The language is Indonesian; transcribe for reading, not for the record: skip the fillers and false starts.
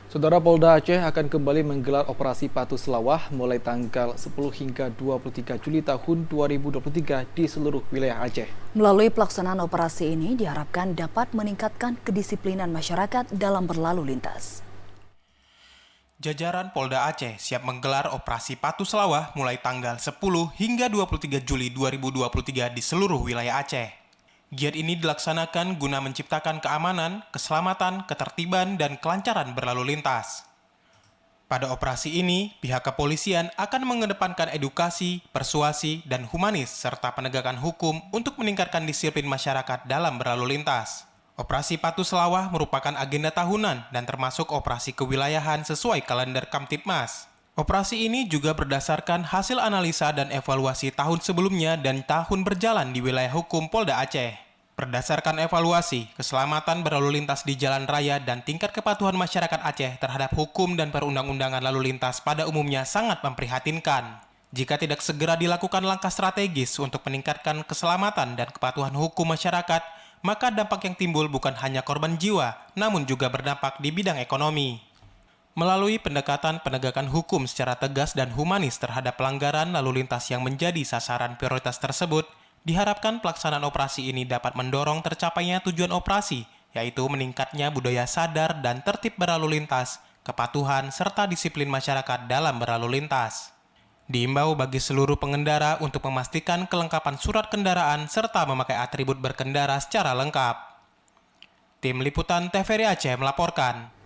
Saudara Polda Aceh akan kembali menggelar operasi Patuh Selawah mulai tanggal 10 hingga 23 Juli tahun 2023 di seluruh wilayah Aceh. Melalui pelaksanaan operasi ini diharapkan dapat meningkatkan kedisiplinan masyarakat dalam berlalu lintas. Jajaran Polda Aceh siap menggelar operasi Patuh Selawah mulai tanggal 10 hingga 23 Juli 2023 di seluruh wilayah Aceh. Giat ini dilaksanakan guna menciptakan keamanan, keselamatan, ketertiban, dan kelancaran berlalu lintas. Pada operasi ini, pihak kepolisian akan mengedepankan edukasi, persuasi, dan humanis serta penegakan hukum untuk meningkatkan disiplin masyarakat dalam berlalu lintas. Operasi Patuh Selawah merupakan agenda tahunan dan termasuk operasi kewilayahan sesuai kalender Kamtibmas. Operasi ini juga berdasarkan hasil analisa dan evaluasi tahun sebelumnya dan tahun berjalan di wilayah hukum Polda Aceh. Berdasarkan evaluasi, keselamatan berlalu lintas di jalan raya dan tingkat kepatuhan masyarakat Aceh terhadap hukum dan perundang-undangan lalu lintas pada umumnya sangat memprihatinkan. Jika tidak segera dilakukan langkah strategis untuk meningkatkan keselamatan dan kepatuhan hukum masyarakat, maka dampak yang timbul bukan hanya korban jiwa, namun juga berdampak di bidang ekonomi. Melalui pendekatan penegakan hukum secara tegas dan humanis terhadap pelanggaran lalu lintas yang menjadi sasaran prioritas tersebut, diharapkan pelaksanaan operasi ini dapat mendorong tercapainya tujuan operasi, yaitu meningkatnya budaya sadar dan tertib berlalu lintas, kepatuhan, serta disiplin masyarakat dalam berlalu lintas. Diimbau bagi seluruh pengendara untuk memastikan kelengkapan surat kendaraan serta memakai atribut berkendara secara lengkap. Tim Liputan TVRI Aceh melaporkan.